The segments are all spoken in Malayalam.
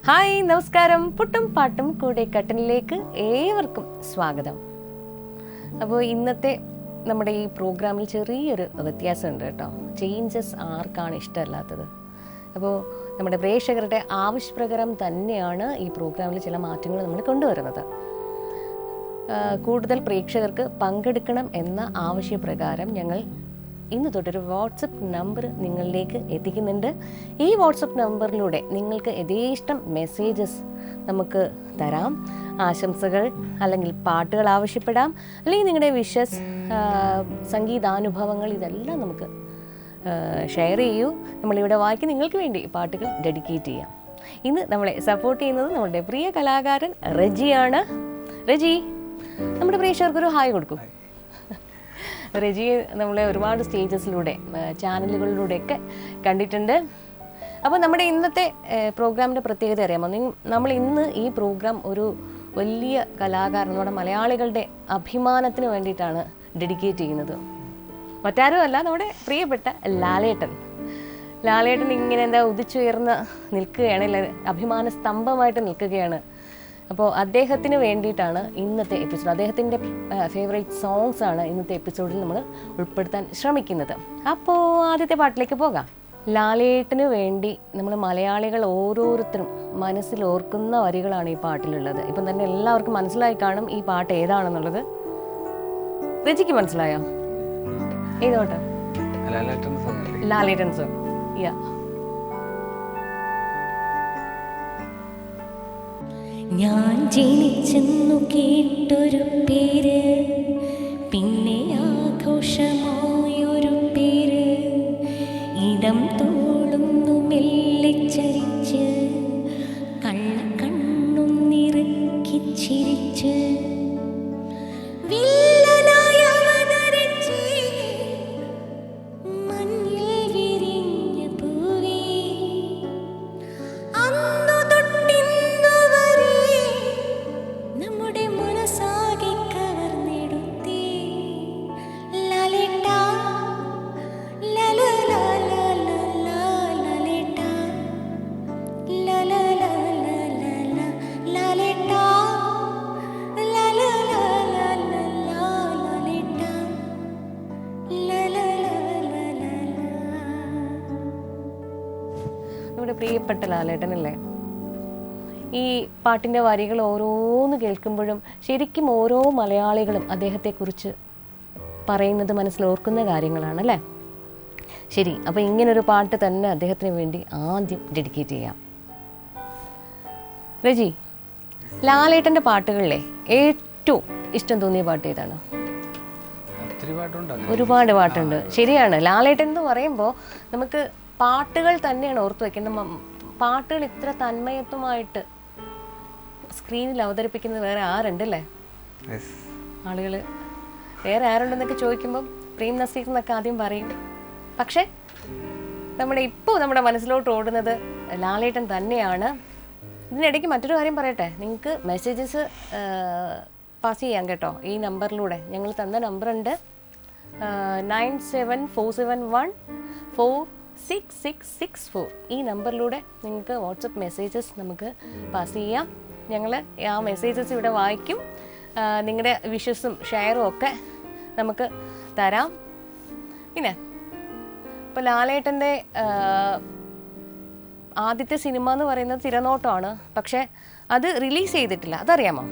ഹായ്, നമസ്കാരം. പുട്ടും പാട്ടും കൂടെ കട്ടനിലേക്ക് ഏവർക്കും സ്വാഗതം. അപ്പോൾ ഇന്നത്തെ നമ്മുടെ ഈ പ്രോഗ്രാമിൽ ചെറിയൊരു വ്യത്യാസമുണ്ട് കേട്ടോ. ചേഞ്ചസ് ആർക്കാണ് ഇഷ്ടമല്ലാത്തത്? അപ്പോൾ നമ്മുടെ പ്രേക്ഷകരുടെ ആവശ്യപ്രകാരം തന്നെയാണ് ഈ പ്രോഗ്രാമിൽ ചില മാറ്റങ്ങൾ നമ്മൾ കൊണ്ടുവരുന്നത്. കൂടുതൽ പ്രേക്ഷകർക്ക് പങ്കെടുക്കണം എന്ന ആവശ്യപ്രകാരം ഞങ്ങൾ ഇന്ന് തൊട്ടൊരു വാട്സപ്പ് നമ്പർ നിങ്ങളിലേക്ക് എത്തിക്കുന്നുണ്ട്. ഈ വാട്സപ്പ് നമ്പറിലൂടെ നിങ്ങൾക്ക് യഥേഷ്ടം മെസ്സേജസ് നമുക്ക് തരാം. ആശംസകൾ അല്ലെങ്കിൽ പാട്ടുകൾ ആവശ്യപ്പെടാം, അല്ലെങ്കിൽ നിങ്ങളുടെ വിഷസ്, സംഗീതാനുഭവങ്ങൾ, ഇതെല്ലാം നമുക്ക് ഷെയർ ചെയ്യൂ. നമ്മളിവിടെ വായിക്ക് നിങ്ങൾക്ക് വേണ്ടി പാട്ടുകൾ ഡെഡിക്കേറ്റ് ചെയ്യാം. ഇന്ന് നമ്മളെ സപ്പോർട്ട് ചെയ്യുന്നത് നമ്മുടെ പ്രിയ കലാകാരൻ റെജിയാണ്. റെജി, നമ്മുടെ പ്രേക്ഷകർക്കൊരു ഹായ് കൊടുക്കും. റെജി നമ്മളെ ഒരുപാട് സ്റ്റേജസിലൂടെ, ചാനലുകളിലൂടെയൊക്കെ കണ്ടിട്ടുണ്ട്. അപ്പോൾ നമ്മുടെ ഇന്നത്തെ പ്രോഗ്രാമിൻ്റെ പ്രത്യേകത അറിയാമോ? നമ്മൾ ഇന്ന് ഈ പ്രോഗ്രാം ഒരു വലിയ കലാകാരൻ, നമ്മുടെ മലയാളികളുടെ അഭിമാനത്തിന് വേണ്ടിയിട്ടാണ് ഡെഡിക്കേറ്റ് ചെയ്യുന്നത്. മറ്റാരും അല്ല, നമ്മുടെ പ്രിയപ്പെട്ട ലാലേട്ടൻ. ലാലേട്ടൻ ഇങ്ങനെ എന്താ ഉദിച്ചുയർന്ന് നിൽക്കുകയാണ്, അഭിമാന സ്തംഭമായിട്ട് നിൽക്കുകയാണ്. അപ്പോൾ അദ്ദേഹത്തിന് വേണ്ടിയിട്ടാണ് ഇന്നത്തെ എപ്പിസോഡ്. അദ്ദേഹത്തിൻ്റെ ഫേവറേറ്റ് സോങ്സ് ആണ് ഇന്നത്തെ എപ്പിസോഡിൽ നമ്മൾ ഉൾപ്പെടുത്താൻ ശ്രമിക്കുന്നത്. അപ്പോൾ ആദ്യത്തെ പാട്ടിലേക്ക് പോകാം. ലാലേട്ടന് വേണ്ടി നമ്മൾ മലയാളികൾ ഓരോരുത്തരും മനസ്സിൽ ഓർക്കുന്ന വരികളാണ് ഈ പാട്ടിലുള്ളത്. ഇപ്പം തന്നെ എല്ലാവർക്കും മനസ്സിലായി കാണും ഈ പാട്ട് ഏതാണെന്നുള്ളത്. രജിക്ക് മനസ്സിലായോ? ഏതോട്ടെ? ലാലേട്ടൻ സോങ്. യാ, ഞാൻ ജനിച്ചെന്നു കേട്ടൊരു പേര്, പിന്നെ ആഘോഷമായൊരു പേര്, ഇടം തോളുന്നു മെല്ലെ ചരിച്ച്, കള്ളക്കണ്ണും നിറക്കി ചിരിച്ച്, പ്രിയപ്പെട്ട ലാലേട്ടനല്ലേ. ഈ പാട്ടിൻ്റെ വരികൾ ഓരോന്ന് കേൾക്കുമ്പോഴും ശരിക്കും ഓരോ മലയാളികളും അദ്ദേഹത്തെക്കുറിച്ച് പറയുന്നത് മനസ്സിലോർക്കുന്ന കാര്യങ്ങളാണല്ലേ. ശരി, അപ്പോൾ ഇങ്ങനൊരു പാട്ട് തന്നെ അദ്ദേഹത്തിന് വേണ്ടി ആദ്യം ഡെഡിക്കേറ്റ് ചെയ്യാം. റെജി, ലാലേട്ടൻ്റെ പാട്ടുകളിലെ ഏറ്റവും ഇഷ്ടം തോന്നിയ പാട്ട് ഏതാണ്? ഒരുപാട് പാട്ടുണ്ട്. ശരിയാണ്, ലാലേട്ടൻ എന്ന് പറയുമ്പോൾ നമുക്ക് പാട്ടുകൾ തന്നെയാണ് ഓർത്തു വയ്ക്കുന്നത്. പാട്ടുകൾ ഇത്ര തന്മയത്വമായിട്ട് സ്ക്രീനിൽ അവതരിപ്പിക്കുന്നത് വേറെ ആരുണ്ടല്ലേ? ആളുകൾ വേറെ ആരുണ്ടെന്നൊക്കെ ചോദിക്കുമ്പം പ്രേം നസീർ എന്നൊക്കെ ആദ്യം പറയും. പക്ഷേ നമ്മുടെ മനസ്സിലോട്ട് ഓടുന്നത് ലാലേട്ടൻ തന്നെയാണ്. ഇതിനിടയ്ക്ക് മറ്റൊരു കാര്യം പറയട്ടെ, നിങ്ങൾക്ക് മെസ്സേജസ് പാസ് ചെയ്യാം കേട്ടോ. ഈ നമ്പറിലൂടെ ഞങ്ങൾ തന്ന നമ്പറുണ്ട് 9747144664. ഈ നമ്പറിലൂടെ നിങ്ങൾക്ക് വാട്സപ്പ് മെസ്സേജസ് നമുക്ക് പാസ് ചെയ്യാം. ഞങ്ങൾ ആ മെസ്സേജസ് ഇവിടെ വായിക്കും. നിങ്ങളുടെ വിഷസും ഷെയറും ഒക്കെ നമുക്ക് തരാം. പിന്നെ ഇപ്പോൾ ലാലേട്ടൻ്റെ ആദ്യത്തെ സിനിമ എന്ന് പറയുന്നത് തിരനോട്ടമാണ്. പക്ഷേ അത് റിലീസ് ചെയ്തിട്ടില്ല, അതറിയാമോ?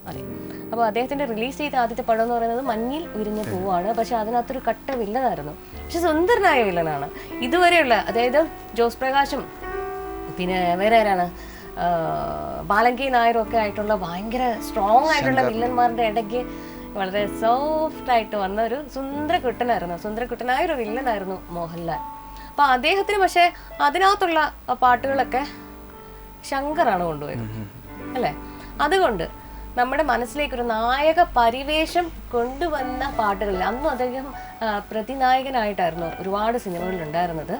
അതെ. അപ്പോൾ അദ്ദേഹത്തിൻ്റെ റിലീസ് ചെയ്ത ആദ്യത്തെ പടം എന്ന് പറയുന്നത് മഞ്ഞിൽ വിരിഞ്ഞ പൂവാണ്. പക്ഷെ അതിനകത്തൊരു കട്ട വില്ലനായിരുന്നു, പക്ഷെ സുന്ദരനായ വില്ലനാണ്. ഇതുവരെയുള്ള, അതായത് ജോസ് പ്രകാശും പിന്നെ വേറെ ആരാണ്, ബാലങ്കി നായരും ഒക്കെ ആയിട്ടുള്ള ഭയങ്കര സ്ട്രോങ് ആയിട്ടുള്ള വില്ലന്മാരുടെ ഇടയ്ക്ക് വളരെ സോഫ്റ്റായിട്ട് വന്ന ഒരു സുന്ദരക്കുട്ടനായ ഒരു വില്ലനായിരുന്നു മോഹൻലാൽ. അപ്പോൾ അദ്ദേഹത്തിന് പക്ഷേ അതിനകത്തുള്ള പാട്ടുകളൊക്കെ ശങ്കറാണ് കൊണ്ടുപോയത് അല്ലേ. അതുകൊണ്ട് നമ്മുടെ മനസ്സിലേക്കൊരു നായക പരിവേഷം കൊണ്ടുവന്ന പാട്ടുകളിൽ അന്നും അദ്ദേഹം പ്രതിനായകനായിട്ടായിരുന്നു ഒരുപാട് സിനിമകളിൽ ഉണ്ടായിരുന്നത്.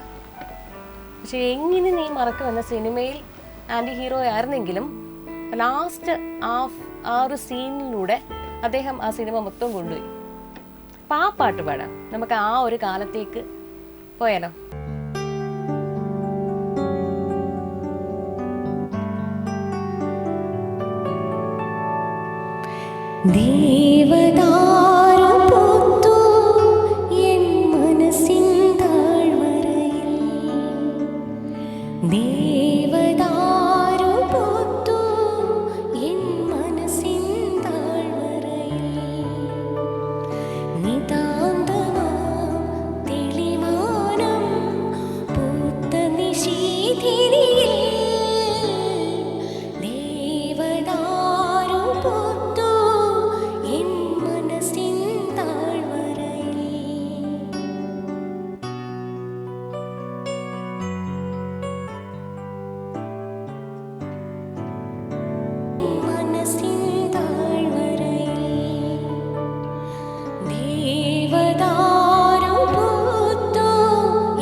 പക്ഷെ എങ്ങനെ നീ മറക്കും എന്ന സിനിമയിൽ ആൻറ്റി ഹീറോ ആയിരുന്നെങ്കിലും ലാസ്റ്റ് ആ ഒരു സീനിലൂടെ അദ്ദേഹം ആ സിനിമ മൊത്തം കൊണ്ടുപോയി. അപ്പം ആ പാട്ട് പാടാം, നമുക്ക് ആ ഒരു കാലത്തേക്ക് പോയാലോ? ദേവദാരു പൂത്തു എൻ മനസ്സിൻ താഴ്വരയിൽ. ദേവദാരു പൂത്തു എൻ മനസ്സിൻ താഴ്വരയിൽ. നിതാന്തമാം തെളിമാനം പൂത്ത നിശീതിരിയിൽ. ദേവദാരു പൂത്തു എൻ മനസ്സിൻ താഴ്വരയിൽ. മനസ്സിൻ താഴ്വരയിൽ. ദേവദാരു പൂത്തു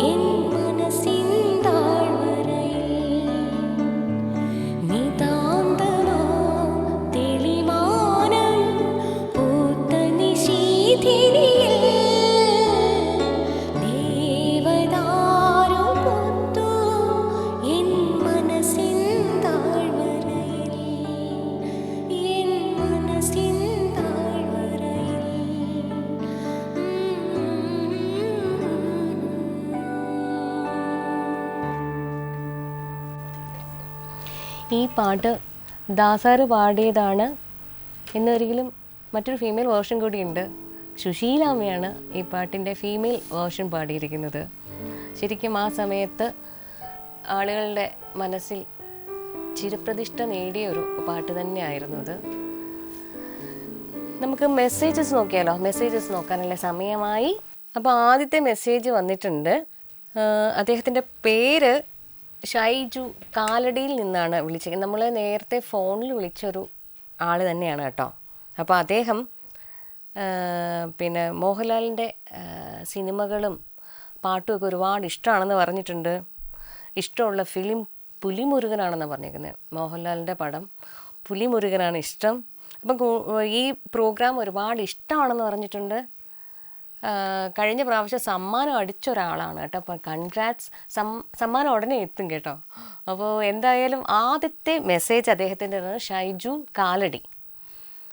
എൻ മനസ്സിൻ താഴ്വരയിൽ. നിതാന്തമാം തെളിമാനം പൂത്ത നിശീതിരിയിൽ. ദേവദാരു പൂത്തു എൻ മനസ്സിൻ താഴ്വരയിൽ. എൻ മനസ്സിൻ താഴ്വരയിൽ. ഈ പാട്ട് ദാസാറ് പാടിയതാണ് എന്നൊരിക്കലും മറ്റൊരു ഫീമെയിൽ വേർഷൻ കൂടിയുണ്ട്. സുശീലാമ്മയാണ് ഈ പാട്ടിൻ്റെ ഫീമെയിൽ വേർഷൻ പാടിയിരിക്കുന്നത്. ശരിക്കും ആ സമയത്ത് ആളുകളുടെ മനസ്സിൽ ചിരപ്രതിഷ്ഠ നേടിയ ഒരു പാട്ട് തന്നെയായിരുന്നു അത്. നമുക്ക് മെസ്സേജസ് നോക്കിയാലോ? മെസ്സേജസ് നോക്കാനുള്ള സമയമായി. അപ്പോൾ ആദ്യത്തെ മെസ്സേജ് വന്നിട്ടുണ്ട്. അദ്ദേഹത്തിൻ്റെ പേര് ഷൈജു, കാലടിയിൽ നിന്നാണ് വിളിച്ചത്. നമ്മൾ നേരത്തെ ഫോണിൽ വിളിച്ചൊരു ആൾ തന്നെയാണ് കേട്ടോ. അപ്പോൾ അദ്ദേഹം പിന്നെ മോഹൻലാലിൻ്റെ സിനിമകളും പാട്ടുമൊക്കെ ഒരുപാട് ഇഷ്ടമാണെന്ന് പറഞ്ഞിട്ടുണ്ട്. ഇഷ്ടമുള്ള ഫിലിം പുലിമുരുകനാണെന്ന് പറഞ്ഞിരിക്കുന്നത്. മോഹൻലാലിൻ്റെ പടം പുലിമുരുകനാണ് ഇഷ്ടം. അപ്പം ഈ പ്രോഗ്രാം ഒരുപാട് ഇഷ്ടമാണെന്ന് പറഞ്ഞിട്ടുണ്ട്. കഴിഞ്ഞ പ്രാവശ്യം സമ്മാനം അടിച്ച ഒരാളാണ് കേട്ടോ. അപ്പോൾ കൺഗ്രാറ്റ്സ്. സമ്മാനം ഉടനെ എത്തും കേട്ടോ. അപ്പോൾ എന്തായാലും ആദ്യത്തെ മെസ്സേജ് അദ്ദേഹത്തിൻ്റെ ഷൈജു കാലടി.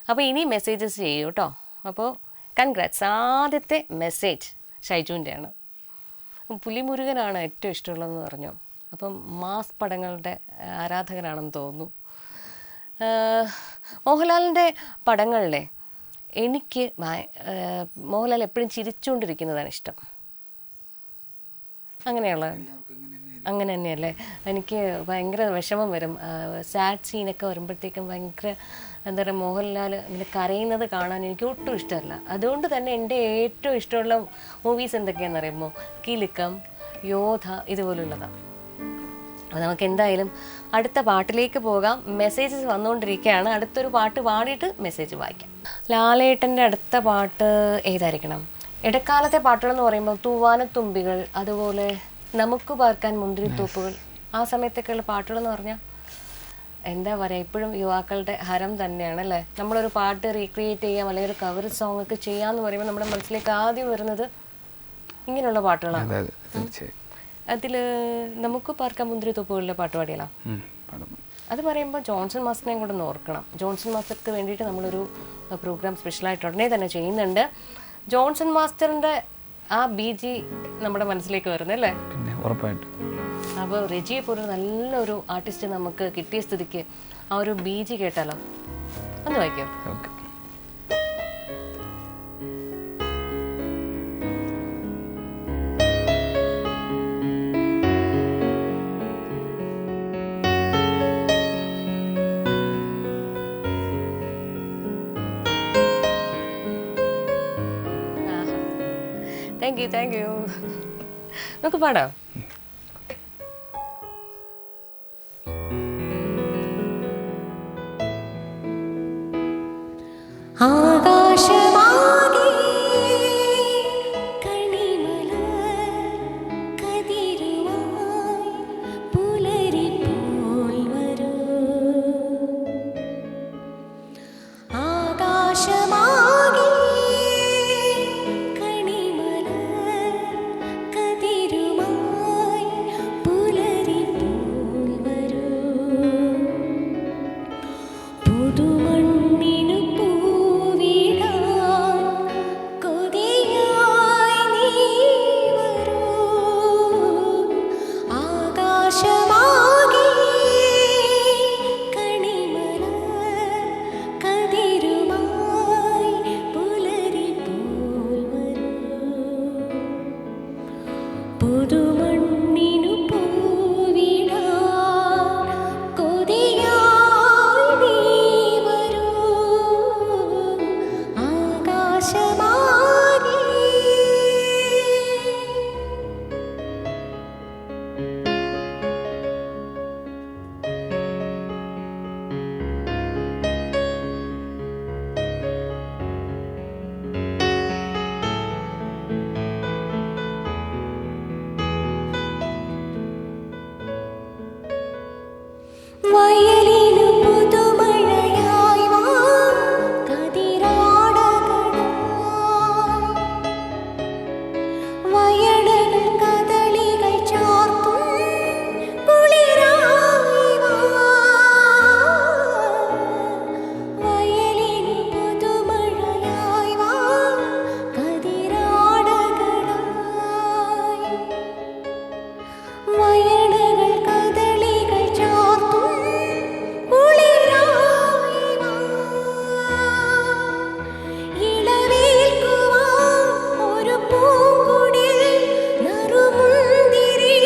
അപ്പോൾ ഇനി മെസ്സേജസ് ചെയ്യൂ കേട്ടോ. അപ്പോൾ കൺഗ്രാറ്റ്സ്. ആദ്യത്തെ മെസ്സേജ് ഷൈജുവിൻ്റെയാണ്. പുലിമുരുകനാണ് ഏറ്റവും ഇഷ്ടമുള്ളതെന്ന് പറഞ്ഞു. അപ്പം മാസ് പടങ്ങളുടെ ആരാധകനാണെന്ന് തോന്നുന്നു. മോഹൻലാലിൻ്റെ പടങ്ങളിലെ എനിക്ക് മോഹൻലാൽ എപ്പോഴും ചിരിച്ചുകൊണ്ടിരിക്കുന്നതാണ് ഇഷ്ടം. അങ്ങനെ തന്നെയല്ലേ. എനിക്ക് ഭയങ്കര വിഷമം വരും. സാഡ് സീനൊക്കെ വരുമ്പോഴത്തേക്കും ഭയങ്കര എന്താ പറയുക, മോഹൻലാൽ ഇങ്ങനെ കരയുന്നത് കാണാൻ എനിക്ക് ഒട്ടും ഇഷ്ടമല്ല. അതുകൊണ്ട് തന്നെ എൻ്റെ ഏറ്റവും ഇഷ്ടമുള്ള മൂവീസ് എന്തൊക്കെയാണെന്ന് അറിയുമ്പോൾ കിലുക്കം, യോധ, ഇതുപോലുള്ളതാണ്. അപ്പോൾ നമുക്ക് എന്തായാലും അടുത്ത പാട്ടിലേക്ക് പോകാം. മെസ്സേജസ് വന്നുകൊണ്ടിരിക്കുകയാണ്. അടുത്തൊരു പാട്ട് പാടിയിട്ട് മെസ്സേജ് വായിക്കാം. ലാലേട്ടൻ്റെ അടുത്ത പാട്ട് ഏതായിരിക്കണം? ഇടക്കാലത്തെ പാട്ടുകളെന്ന് പറയുമ്പോൾ തൂവാനത്തുമ്പികൾ, അതുപോലെ നമുക്ക് പാർക്കാൻ മുന്തിരിത്തോപ്പുകൾ, ആ സമയത്തൊക്കെയുള്ള പാട്ടുകളെന്ന് പറഞ്ഞാൽ എന്താ പറയുക, ഇപ്പോഴും യുവാക്കളുടെ ഹരം തന്നെയാണ് അല്ലേ. നമ്മളൊരു പാട്ട് റീക്രിയേറ്റ് ചെയ്യാം അല്ലെങ്കിൽ ഒരു കവർ സോങ് ഒക്കെ ചെയ്യാമെന്ന് പറയുമ്പോൾ നമ്മുടെ മനസ്സിലേക്ക് ആദ്യം വരുന്നത് ഇങ്ങനെയുള്ള പാട്ടുകളാണ്. അതിൽ നമുക്ക് പാർക്കാൻ മുന്തിരിത്തോപ്പുകളിലെ പാട്ട് പാടിയല്ലോ. അത് പറയുമ്പോൾ ജോൺസൺ മാസ്റ്ററിനെയും കൂടെ ഒന്ന് ഓർക്കണം. ജോൺസൺ മാസ്റ്റർക്ക് വേണ്ടിയിട്ട് നമ്മളൊരു പ്രോഗ്രാം സ്പെഷ്യലായിട്ട് ഉടനെ തന്നെ ചെയ്യുന്നുണ്ട്. ജോൺസൺ മാസ്റ്ററിൻ്റെ ആ BG നമ്മുടെ മനസ്സിലേക്ക് വരുന്നല്ലേ. ഉറപ്പായിട്ടും. അപ്പോൾ റെജിയെ പോലൊരു നല്ലൊരു ആർട്ടിസ്റ്റ് നമുക്ക് കിട്ടിയ സ്ഥിതിക്ക് ആ ഒരു BG കേട്ടാലോ? ഒന്ന് വായിക്കോ. Thank you. നമുക്ക് പാടാം. ആകാശമാകെ കണിമല കതിരുമായി പുലരിപ്പോൾ വരൂ. ആകാശമാകെ കണിമല കതിരുമായി പുതുമണ്ണിനു പൂവിടാൻ കൊതിയായി നീ വരൂ ആകാശമാകെ. വയലിനു പുതുമഴയായി വാ കതിരാടകളായി. വയലുകൾ കദളികൾ ചാർത്തും കുളിരായി വാ. വയലിനു പുതുമഴയായി വാ കതിരാടകളായി. വയലുകൾ കദളികൾ ചാർത്തും കുളിരായി വാ. ഇളവേൽക്കുവാൻ ഒരു പൂങ്കുടിൽ നറുമുന്തിരി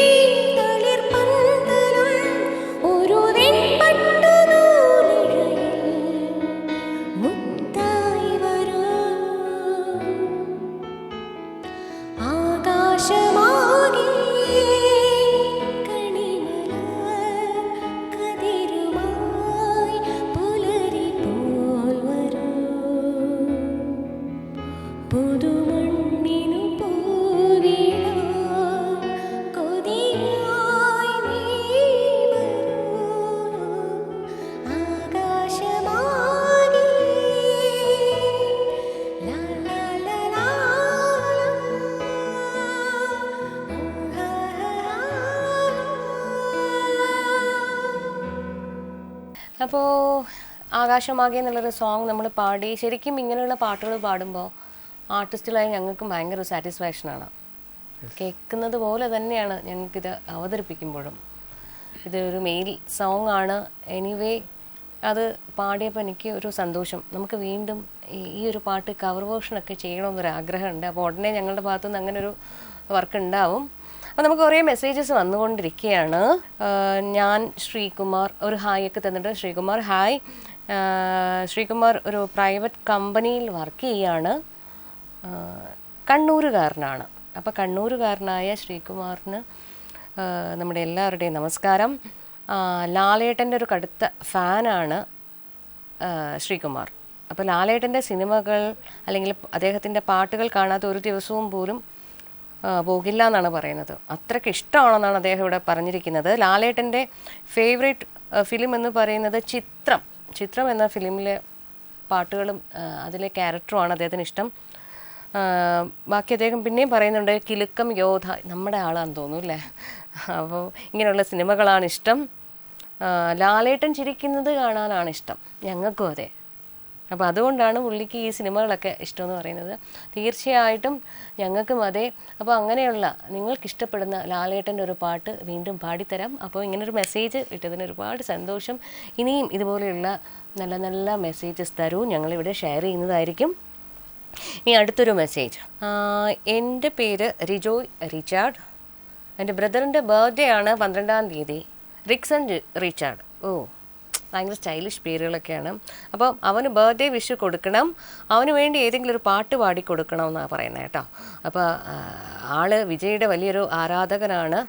തളിർപ്പന്തലും ഒരു വെൺപട്ടുനൂലിഴയിൽ മുത്തായി വരൂ ആകാശമാകെ. കണിമല കതിരുമായി പുലരി പോൽ വരൂ പുതുമണ്ണിനു പൂവിടാൻ കൊതിയായി നീ വരൂ ആകാശമാകെ. ലാ ലാ ലാ ലാ അപ്പോൾ ആകാശമാകെ എന്നുള്ളൊരു സോങ് നമ്മൾ പാടി. ശരിക്കും ഇങ്ങനെയുള്ള പാട്ടുകൾ പാടുമ്പോൾ ആർട്ടിസ്റ്റുകളായി ഞങ്ങൾക്ക് ഭയങ്കര സാറ്റിസ്ഫാക്ഷനാണ്. കേൾക്കുന്നത് പോലെ തന്നെയാണ് ഞങ്ങൾക്കിത് അവതരിപ്പിക്കുമ്പോഴും. ഇതൊരു മെയിൽ സോങ് ആണ്. എനിവേ അത് പാടിയപ്പോൾ എനിക്ക് ഒരു സന്തോഷം. നമുക്ക് വീണ്ടും ഈ ഒരു പാട്ട് കവർ വേർഷനൊക്കെ ചെയ്യണമെന്നൊരു ആഗ്രഹമുണ്ട്. അപ്പോൾ ഉടനെ ഞങ്ങളുടെ ഭാഗത്തുനിന്ന് അങ്ങനെ ഒരു വർക്ക് ഉണ്ടാവും. അപ്പോൾ നമുക്ക് കുറേ മെസ്സേജസ് വന്നുകൊണ്ടിരിക്കുകയാണ്. ഞാൻ ശ്രീകുമാർ ഒരു ഹായ് ഒക്കെ തന്നിട്ട്. ശ്രീകുമാർ ഹായ്. ശ്രീകുമാർ ഒരു പ്രൈവറ്റ് കമ്പനിയിൽ വർക്ക് ചെയ്യാണ്. കണ്ണൂരുകാരനാണ്. അപ്പോൾ കണ്ണൂരുകാരനായ ശ്രീകുമാറിന് നമ്മുടെ എല്ലാവരുടെയും നമസ്കാരം. ലാലേട്ടൻ്റെ ഒരു കടുത്ത ഫാനാണ് ശ്രീകുമാർ. അപ്പോൾ ലാലേട്ടൻ്റെ സിനിമകൾ അല്ലെങ്കിൽ അദ്ദേഹത്തിൻ്റെ പാട്ടുകൾ കാണാത്ത ഒരു ദിവസവും പോലും പോകില്ല എന്നാണ് പറയുന്നത്. അത്രയ്ക്ക് ഇഷ്ടമാണെന്നാണ് അദ്ദേഹം ഇവിടെ പറഞ്ഞിരിക്കുന്നത്. ലാലേട്ടൻ്റെ ഫേവറേറ്റ് ഫിലിം എന്ന് പറയുന്നത് ചിത്രം എന്ന ഫിലിമിലെ പാട്ടുകളും അതിലെ ക്യാരക്ടറുമാണ് അദ്ദേഹത്തിന് ഇഷ്ടം. ബാക്കി അദ്ദേഹം പിന്നെയും പറയുന്നുണ്ട് കിലുക്കം യോധ നമ്മുടെ ആളാണെന്ന് തോന്നുന്നു അല്ലേ. അപ്പോൾ ഇങ്ങനെയുള്ള സിനിമകളാണ് ഇഷ്ടം. ലാലേട്ടൻ ചിരിക്കുന്നത് കാണാനാണ് ഇഷ്ടം. ഞങ്ങൾക്കും അതെ. അപ്പോൾ അതുകൊണ്ടാണ് പുള്ളിക്ക് ഈ സിനിമകളൊക്കെ ഇഷ്ടമെന്ന് പറയുന്നത്. തീർച്ചയായിട്ടും ഞങ്ങൾക്കും അതെ. അപ്പോൾ അങ്ങനെയുള്ള നിങ്ങൾക്കിഷ്ടപ്പെടുന്ന ലാലേട്ടൻ്റെ ഒരു പാട്ട് വീണ്ടും പാടിത്തരാം. അപ്പോൾ ഇങ്ങനൊരു മെസ്സേജ് ഇട്ടതിന് ഒരുപാട് സന്തോഷം. ഇനിയും ഇതുപോലെയുള്ള നല്ല നല്ല മെസ്സേജസ് തരൂ, ഞങ്ങളിവിടെ ഷെയർ ചെയ്യുന്നതായിരിക്കും. ഇനി അടുത്തൊരു മെസ്സേജ്. എൻ്റെ പേര് റിജോയ് റിച്ചാർഡ്. എൻ്റെ ബ്രദറിൻ്റെ ബർത്ത്ഡേ ആണ് 12-ാം തീയതി. Rixon Richard. ഓ, ഭയങ്കര സ്റ്റൈലിഷ് പേരുകളൊക്കെയാണ്. അപ്പം അവന് ബർത്ത്ഡേ വിഷ് കൊടുക്കണം. അവന് വേണ്ടി ഏതെങ്കിലും ഒരു പാട്ട് പാടി കൊടുക്കണമെന്നാണ് പറയുന്നത് കേട്ടോ. അപ്പോൾ ആൾ വിജയുടെ വലിയൊരു ആരാധകനാണ്.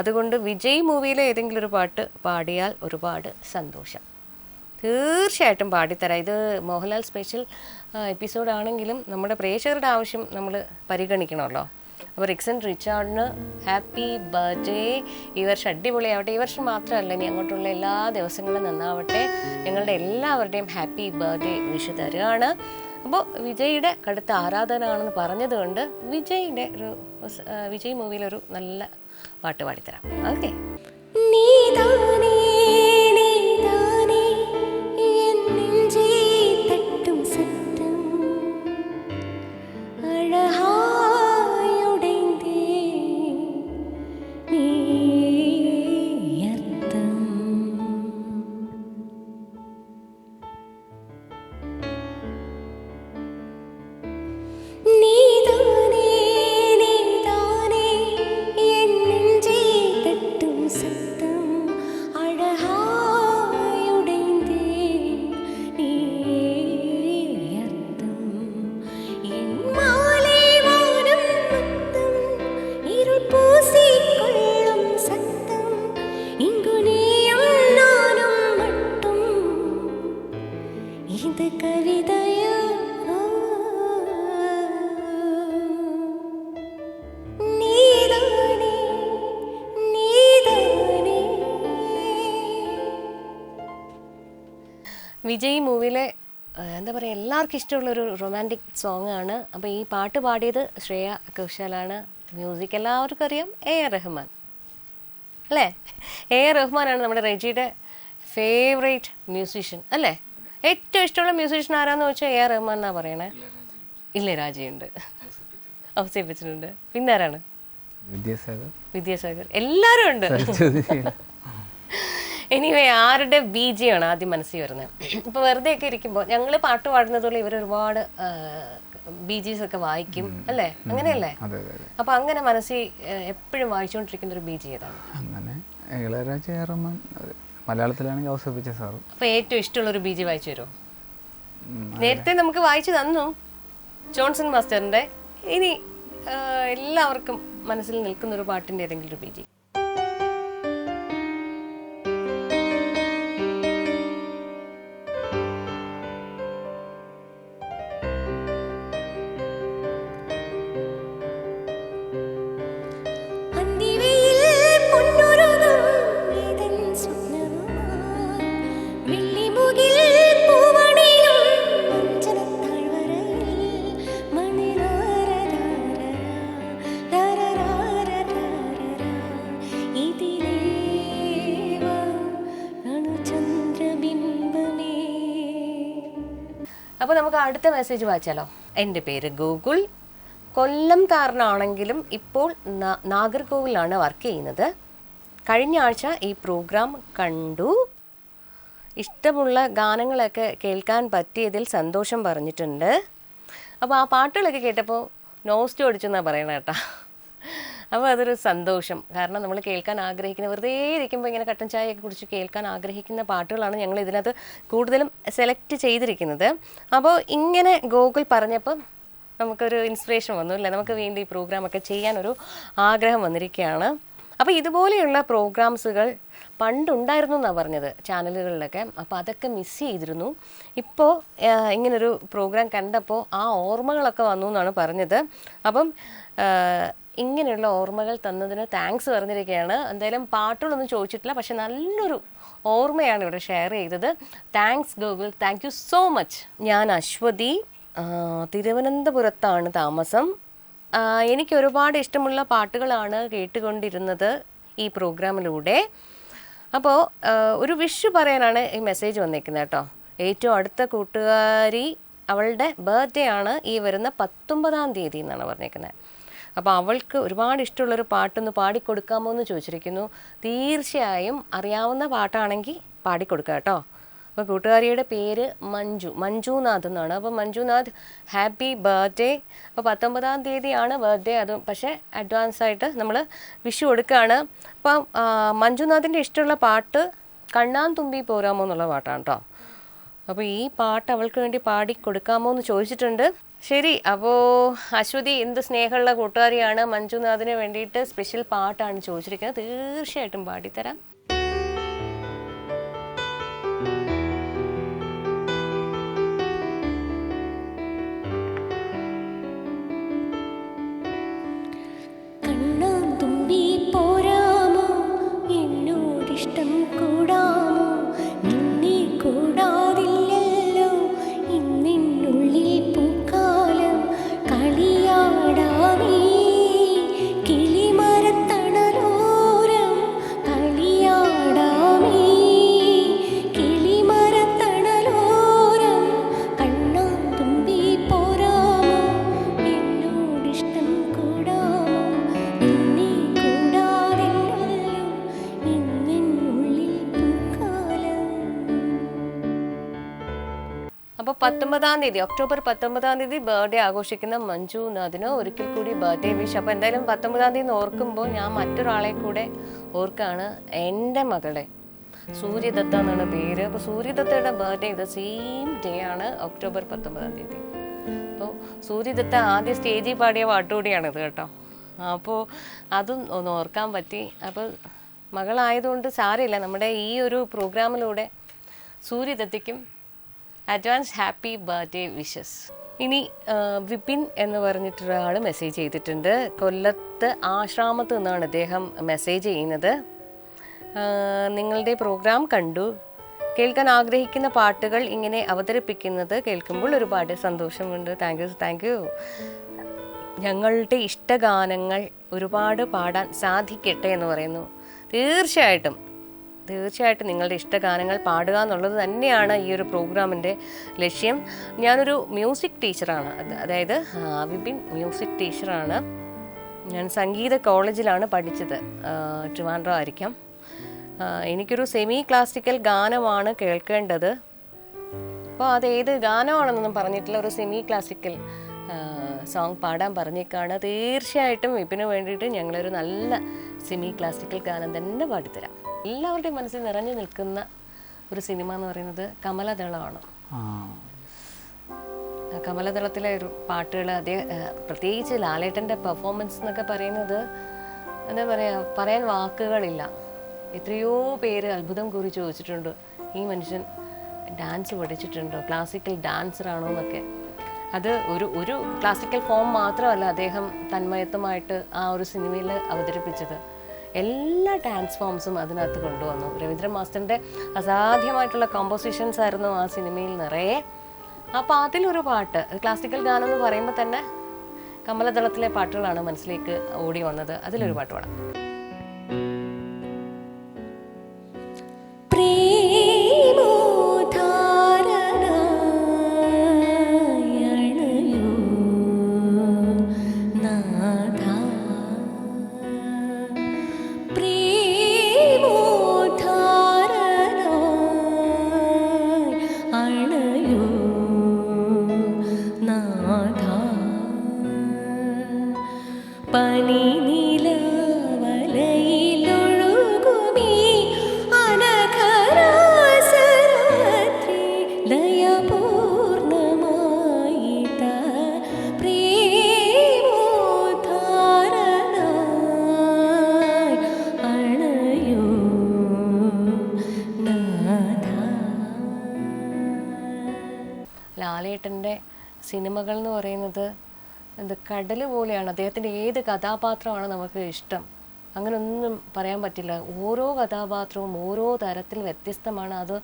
അതുകൊണ്ട് വിജയ് മൂവിയിലെ ഏതെങ്കിലും ഒരു പാട്ട് പാടിയാൽ ഒരുപാട് സന്തോഷം. തീർച്ചയായിട്ടും പാടിത്തരാം. ഇത് മോഹൻലാൽ സ്പെഷ്യൽ എപ്പിസോഡാണെങ്കിലും നമ്മുടെ പ്രേക്ഷകരുടെ ആവശ്യം നമ്മൾ പരിഗണിക്കണമല്ലോ. അപ്പോൾ റിക്സൺ റിച്ചാർഡിന് ഹാപ്പി ബർത്ത്ഡേ. ഈ വർഷം അടിപൊളിയാവട്ടെ. ഈ വർഷം മാത്രമല്ല, ഇനി അങ്ങോട്ടുള്ള എല്ലാ ദിവസങ്ങളും നന്നാവട്ടെ. ഞങ്ങളുടെ എല്ലാവരുടെയും ഹാപ്പി ബർത്ത്ഡേ വിഷ് തരുകയാണ്. അപ്പോൾ വിജയുടെ കടുത്ത ആരാധനാണെന്ന് പറഞ്ഞതുകൊണ്ട് വിജയ് മൂവിയിലൊരു നല്ല പാട്ട് പാടിത്തരാം. ഓക്കെ. നീതാനേ നീതാനേ എൻ നെഞ്ചേ തട്ടും സത്തം അഴഹായുടൈന്തേ നീ അർത്ഥം നീതാനേ നീതാനേ എൻ വിജയ് മൂവിയിലെ എന്താ പറയുക എല്ലാവർക്കും ഇഷ്ടമുള്ളൊരു റൊമാൻറ്റിക് സോങ് ആണ്. അപ്പോൾ ഈ പാട്ട് പാടിയത് ശ്രേയ ഘോഷാലാണ്. മ്യൂസിക് എല്ലാവർക്കും അറിയാം, AR റഹ്മാൻ അല്ലേ? AR റഹ്മാനാണ് നമ്മുടെ റെജിയുടെ ഫേവറേറ്റ് മ്യൂസീഷ്യൻ അല്ലേ? ഏറ്റവും ഇഷ്ടമുള്ള മ്യൂസീഷ്യൻ ആരാന്ന് വെച്ചാൽ AR റഹ്മാൻ എന്നാണ് പറയണേ. ഇളയരാജയുണ്ട്, അവസരിപ്പിച്ചിട്ടുണ്ട്. പിന്നെ ആരാണ്? വിദ്യാസാഗർ. എല്ലാവരും ഉണ്ട്. എനിവേ ആരുടെ ബീജിയാണ് ആദ്യം മനസ്സിൽ വരുന്നത്? ഇപ്പോൾ വെറുതെ ഒക്കെ ഇരിക്കുമ്പോൾ ഞങ്ങൾ പാട്ട് പാടുന്നത് പോലെ ഇവർ ഒരുപാട് ബീജീസ് ഒക്കെ വായിക്കും അല്ലേ? അങ്ങനെയല്ലേ? അപ്പൊ അങ്ങനെ മനസ്സിൽ എപ്പോഴും വായിച്ചുകൊണ്ടിരിക്കുന്ന ഒരു ബീജി ഏതാണ്? അങ്ങനെ മലയാളത്തിലാണെങ്കിൽ അവസരിപ്പിച്ച സാറ്. അപ്പൊ ഏറ്റവും ഇഷ്ടമുള്ള ഒരു ബീജി വായിച്ചു തരുമോ? നേരത്തെ നമുക്ക് വായിച്ചു തന്നു ജോൺസൺ മാസ്റ്ററിന്റെ. ഇനി എല്ലാവർക്കും മനസ്സിൽ നിൽക്കുന്ന ഒരു പാട്ടിന്റെ ഏതെങ്കിലും ഒരു ബീജി. അപ്പോൾ നമുക്ക് അടുത്ത മെസ്സേജ് വായിച്ചാലോ? എൻ്റെ പേര് ഗോകുൽ, കൊല്ലംകാരനാണെങ്കിലും ഇപ്പോൾ നാഗർകോവിലാണ് വർക്ക് ചെയ്യുന്നത്. കഴിഞ്ഞ ആഴ്ച ഈ പ്രോഗ്രാം കണ്ടു. ഇഷ്ടമുള്ള ഗാനങ്ങളൊക്കെ കേൾക്കാൻ പറ്റിയതിൽ സന്തോഷം പറഞ്ഞിട്ടുണ്ട്. അപ്പോൾ ആ പാട്ടുകളൊക്കെ കേട്ടപ്പോൾ നോസ്റ്റു അടിച്ചെന്നാണ് പറയണ കേട്ടോ. അപ്പോൾ അതൊരു സന്തോഷം. കാരണം നമ്മൾ കേൾക്കാൻ ആഗ്രഹിക്കുന്ന, വെറുതെ ഇരിക്കുമ്പോൾ ഇങ്ങനെ കട്ടൻ ചായയൊക്കെ കുടിച്ച് കേൾക്കാൻ ആഗ്രഹിക്കുന്ന പാട്ടുകളാണ് ഞങ്ങൾ ഇതിനകത്ത് കൂടുതലും സെലക്ട് ചെയ്തിരിക്കുന്നത്. അപ്പോൾ ഇങ്ങനെ ഗോകുൽ പറഞ്ഞപ്പോൾ നമുക്കൊരു ഇൻസ്പിറേഷൻ വന്നു അല്ലേ? നമുക്ക് വേണ്ടി ഈ പ്രോഗ്രാമൊക്കെ ചെയ്യാനൊരു ആഗ്രഹം വന്നിരിക്കുകയാണ്. അപ്പോൾ ഇതുപോലെയുള്ള പ്രോഗ്രാംസുകൾ പണ്ടുണ്ടായിരുന്നു എന്നാണ് പറഞ്ഞത് ചാനലുകളിലൊക്കെ. അപ്പോൾ അതൊക്കെ മിസ് ചെയ്തിരുന്നു. ഇപ്പോൾ ഇങ്ങനൊരു പ്രോഗ്രാം കണ്ടപ്പോൾ ആ ഓർമ്മകളൊക്കെ വന്നു എന്നാണ് പറഞ്ഞത്. അപ്പം ഇങ്ങനെയുള്ള ഓർമ്മകൾ തന്നതിന് താങ്ക്സ് പറഞ്ഞിരിക്കുകയാണ്. എന്തായാലും പാട്ടുകളൊന്നും ചോദിച്ചിട്ടില്ല, പക്ഷെ നല്ലൊരു ഓർമ്മയാണ് ഇവിടെ ഷെയർ ചെയ്തത്. Thanks Gokul, thank you so much. ഞാൻ അശ്വതി, തിരുവനന്തപുരത്താണ് താമസം. എനിക്ക് ഒരുപാട് ഇഷ്ടമുള്ള പാട്ടുകളാണ് കേട്ടുകൊണ്ടിരുന്നത് ഈ പ്രോഗ്രാമിലൂടെ. അപ്പോൾ ഒരു വിഷ് പറയാനാണ് ഈ മെസ്സേജ് വന്നേക്കുന്നത് കേട്ടോ. ഏറ്റവും അടുത്ത കൂട്ടുകാരി, അവളുടെ ബർത്ത്ഡേ ആണ് ഈ വരുന്ന 19-ാം തീയതി എന്നാണ് പറഞ്ഞേക്കുന്നത്. അപ്പോൾ അവൾക്ക് ഒരുപാട് ഇഷ്ടമുള്ളൊരു പാട്ടൊന്ന് പാടിക്കൊടുക്കാമോ എന്ന് ചോദിച്ചിരിക്കുന്നു. തീർച്ചയായും അറിയാവുന്ന പാട്ടാണെങ്കിൽ പാടിക്കൊടുക്കുക കേട്ടോ. അപ്പോൾ കൂട്ടുകാരിയുടെ പേര് മഞ്ജുനാഥ് എന്നാണ്. അപ്പോൾ മഞ്ജുനാഥ്, ഹാപ്പി ബർത്ത്ഡേ. അപ്പോൾ 19-ാം തീയതിയാണ് ബർത്ത്ഡേ. അത് പക്ഷേ അഡ്വാൻസ് ആയിട്ട് നമ്മൾ വിഷ് കൊടുക്കുകയാണ്. അപ്പം മഞ്ജുനാഥിൻ്റെ ഇഷ്ടമുള്ള പാട്ട് കണ്ണാൻ തുമ്പി പോരാമോ എന്നുള്ള പാട്ടാണ് കേട്ടോ. അപ്പോൾ ഈ പാട്ട് അവൾക്ക് വേണ്ടി പാടിക്കൊടുക്കാമോ എന്ന് ചോദിച്ചിട്ടുണ്ട്. ശരി, അപ്പോൾ അശ്വതി എന്ത് സ്നേഹമുള്ള കൂട്ടുകാരിയാണ്. മഞ്ജുനാഥിന് വേണ്ടിയിട്ട് സ്പെഷ്യൽ പാട്ടാണ് ചോദിച്ചിരിക്കുന്നത്. തീർച്ചയായിട്ടും പാടിത്തരാം. അപ്പോൾ 19-ാം തീയതി, ഒക്ടോബർ 19-ാം തീയതി ബർത്ത്ഡേ ആഘോഷിക്കുന്ന മഞ്ജുനാഥിന് ഒരിക്കൽ കൂടി ബർത്ത്ഡേ വിഷ്. അപ്പോൾ എന്തായാലും 19-ാം തീയതി ഓർക്കുമ്പോൾ ഞാൻ മറ്റൊരാളെ കൂടെ ഓർക്കാണ്. എൻ്റെ മകളെ സൂര്യദത്ത എന്നാണ് പേര്. അപ്പോൾ സൂര്യദത്തയുടെ ബർത്ത്ഡേ ഇത് സെയിം ഡേ ആണ്, ഒക്ടോബർ 19-ാം തീയതി. അപ്പോൾ സൂര്യദത്ത ആദ്യം സ്റ്റേജിൽ പാടിയ പാട്ടുകൂടിയാണിത് കേട്ടോ. അപ്പോൾ അതും ഒന്ന് ഓർക്കാൻ പറ്റി. അപ്പോൾ മകളായതുകൊണ്ട് സാരമില്ല, നമ്മുടെ ഈ ഒരു പ്രോഗ്രാമിലൂടെ സൂര്യദത്തയ്ക്കും അഡ്വാൻസ് ഹാപ്പി ബർത്ത്ഡേ വിഷസ്. ഇനി വിപിൻ എന്ന് പറഞ്ഞിട്ടൊരാൾ മെസ്സേജ് ചെയ്തിട്ടുണ്ട്. കൊല്ലത്ത് ആശ്രാമത്ത് നിന്നാണ് അദ്ദേഹം മെസ്സേജ് ചെയ്യുന്നത്. നിങ്ങളുടെ പ്രോഗ്രാം കണ്ടു, കേൾക്കാൻ ആഗ്രഹിക്കുന്ന പാട്ടുകൾ ഇങ്ങനെ അവതരിപ്പിക്കുന്നത് കേൾക്കുമ്പോൾ ഒരുപാട് സന്തോഷമുണ്ട്. Thank you. ഞങ്ങളുടെ ഇഷ്ടഗാനങ്ങൾ ഒരുപാട് പാടാൻ സാധിക്കട്ടെ എന്ന് പറയുന്നു. തീർച്ചയായിട്ടും നിങ്ങളുടെ ഇഷ്ടഗാനങ്ങൾ പാടുക എന്നുള്ളത് തന്നെയാണ് ഈ ഒരു പ്രോഗ്രാമിൻ്റെ ലക്ഷ്യം. ഞാനൊരു മ്യൂസിക് ടീച്ചറാണ്, അതായത് വിപിൻ മ്യൂസിക് ടീച്ചറാണ്. ഞാൻ സംഗീത കോളേജിലാണ് പഠിച്ചത്, ട്രിവാൻഡ്രം ആയിരിക്കാം. എനിക്കൊരു സെമി ക്ലാസിക്കൽ ഗാനമാണ് കേൾക്കേണ്ടത്. അപ്പോൾ അതേത് ഗാനമാണെന്നൊന്നും പറഞ്ഞിട്ടില്ല, ഒരു സെമി ക്ലാസിക്കൽ സോങ് പാടാൻ പറഞ്ഞേക്കാണ്. തീർച്ചയായിട്ടും വിപിന് വേണ്ടിയിട്ട് ഞങ്ങളൊരു നല്ല സെമി ക്ലാസിക്കൽ ഗാനം തന്നെ പാടിത്തരാം. എല്ലാവരുടെയും മനസ്സിൽ നിറഞ്ഞു നിൽക്കുന്ന ഒരു സിനിമ എന്ന് പറയുന്നത് കമലദളമാണ്. കമലദളത്തിലെ ഒരു പാട്ടുകൾ, പ്രത്യേകിച്ച് ലാലേട്ടൻ്റെ പെർഫോമൻസ് എന്നൊക്കെ പറയുന്നത് എന്താ പറയുക, പറയാൻ വാക്കുകളില്ല. എത്രയോ പേര് അത്ഭുതം കുറിച്ച് ചോദിച്ചിട്ടുണ്ട്, ഈ മനുഷ്യൻ ഡാൻസ് പഠിച്ചിട്ടുണ്ടോ, ക്ലാസിക്കൽ ഡാൻസറാണോ എന്നൊക്കെ. അത് ഒരു ക്ലാസിക്കൽ ഫോം മാത്രമല്ല അദ്ദേഹം തന്മയത്വമായിട്ട് ആ ഒരു സിനിമയിൽ അവതരിപ്പിച്ചത്. എല്ലാ ഡാൻസ് ഫോംസും അതിനകത്ത് കൊണ്ടുവന്നു. രവീന്ദ്ര മാസ്റ്ററിൻ്റെ അസാധ്യമായിട്ടുള്ള കോമ്പോസിഷൻസ് ആയിരുന്നു ആ സിനിമയിൽ നിറയെ. അപ്പോൾ അതിലൊരു പാട്ട്, ക്ലാസിക്കൽ ഗാനം എന്ന് പറയുമ്പോൾ തന്നെ കമലദളത്തിലെ പാട്ടുകളാണ് മനസ്സിലേക്ക് ഓടി വന്നത്. അതിലൊരു പാട്ട് പാടാം. ലാലേട്ടൻ്റെ സിനിമകൾ എന്ന് പറയുന്നത് എന്ത് കടൽ പോലെയാണ്. അദ്ദേഹത്തിൻ്റെ ഏത് കഥാപാത്രമാണ് നമുക്ക് ഇഷ്ടം, അങ്ങനെയൊന്നും പറയാൻ പറ്റില്ല. ഓരോ കഥാപാത്രവും ഓരോ തരത്തിൽ വ്യത്യസ്തമാണ്. അത്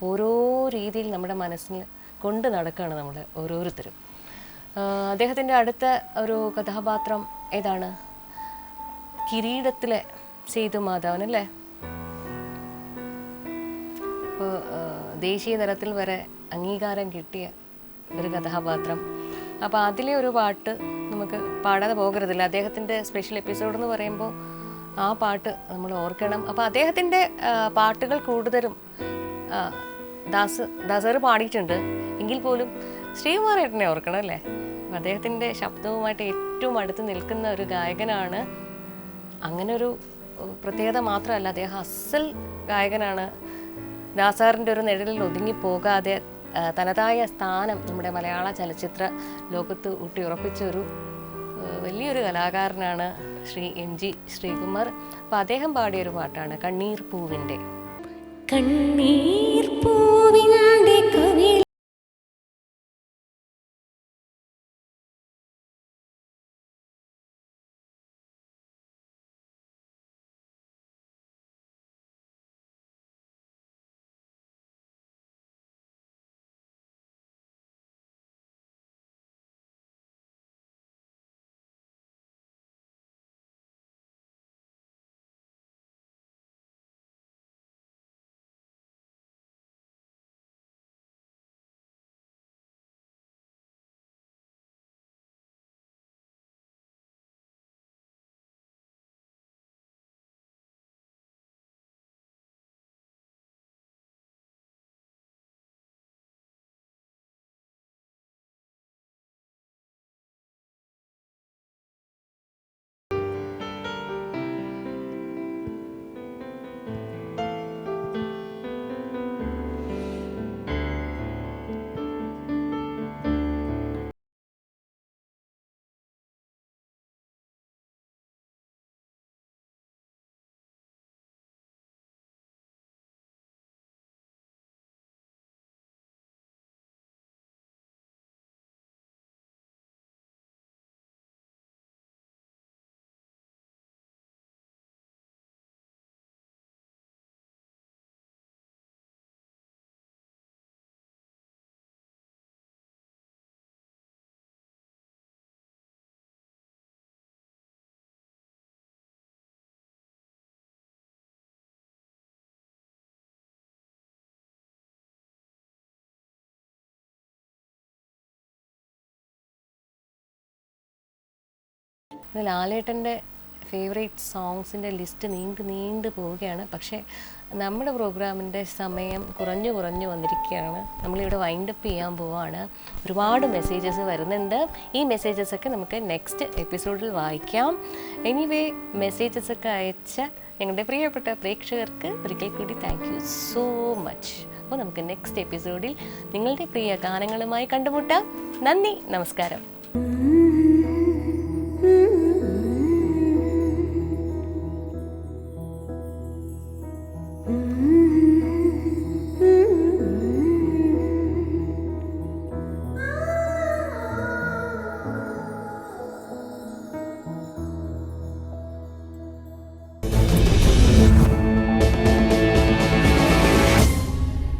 ഓരോ രീതിയിൽ നമ്മുടെ മനസ്സിൽ കൊണ്ട് നടക്കുകയാണ് നമ്മൾ ഓരോരുത്തരും. അദ്ദേഹത്തിൻ്റെ അടുത്ത ഒരു കഥാപാത്രം ഏതാണ്? കിരീടത്തിലെ സേതുമാധവൻ അല്ലേ? ഇപ്പോൾ ദേശീയ തലത്തിൽ വരെ അംഗീകാരം കിട്ടിയ ഒരു കഥാപാത്രം. അപ്പോൾ അതിലെ ഒരു പാട്ട് നമുക്ക് പാടാതെ പോകരുതില്ല. അദ്ദേഹത്തിൻ്റെ സ്പെഷ്യൽ എപ്പിസോഡ് എന്ന് പറയുമ്പോൾ ആ പാട്ട് നമ്മൾ ഓർക്കണം. അപ്പോൾ അദ്ദേഹത്തിൻ്റെ പാട്ടുകൾ കൂടുതലും ദാസർ പാടിയിട്ടുണ്ട് എങ്കിൽ പോലും ശ്രീകുമാരേട്ടനെ ഓർക്കണം അല്ലേ? അദ്ദേഹത്തിൻ്റെ ശബ്ദവുമായിട്ട് ഏറ്റവും അടുത്ത് നിൽക്കുന്ന ഒരു ഗായകനാണ്. അങ്ങനെ ഒരു പ്രത്യേകത മാത്രമല്ല, അദ്ദേഹം അസൽ ഗായകനാണ്. ദാസാറിൻ്റെ ഒരു നിഴലിൽ ഒതുങ്ങിപ്പോകാതെ തനതായ സ്ഥാനം നമ്മുടെ മലയാള ചലച്ചിത്ര ലോകത്ത് ഊട്ടിയുറപ്പിച്ച ഒരു വലിയൊരു കലാകാരനാണ് ശ്രീ MG ശ്രീകുമാർ. അപ്പോൾ അദ്ദേഹം പാടിയൊരു പാട്ടാണ് കണ്ണീർ പൂവിൻ്റെ. കണ്ണീർ പൂവിൻ്റെ കവിൾ ലാലേട്ടൻ്റെ ഫേവറേറ്റ് സോങ്സിൻ്റെ ലിസ്റ്റ് നീണ്ടു പോവുകയാണ്. പക്ഷേ നമ്മുടെ പ്രോഗ്രാമിൻ്റെ സമയം കുറഞ്ഞു വന്നിരിക്കുകയാണ്. നമ്മളിവിടെ വൈൻഡപ്പ് ചെയ്യാൻ പോവുകയാണ്. ഒരുപാട് മെസ്സേജസ് വരുന്നുണ്ട്. ഈ മെസ്സേജസൊക്കെ നമുക്ക് നെക്സ്റ്റ് എപ്പിസോഡിൽ വായിക്കാം. എനിവേ മെസ്സേജസൊക്കെ അയച്ച ഞങ്ങളുടെ പ്രിയപ്പെട്ട പ്രേക്ഷകർക്ക് ഒരിക്കൽ കൂടി താങ്ക് യു സോ മച്ച്. അപ്പോൾ നമുക്ക് നെക്സ്റ്റ് എപ്പിസോഡിൽ നിങ്ങളുടെ പ്രിയ ഗാനങ്ങളുമായി കണ്ടുമുട്ടാം. നന്ദി, നമസ്കാരം. Mm-hmm.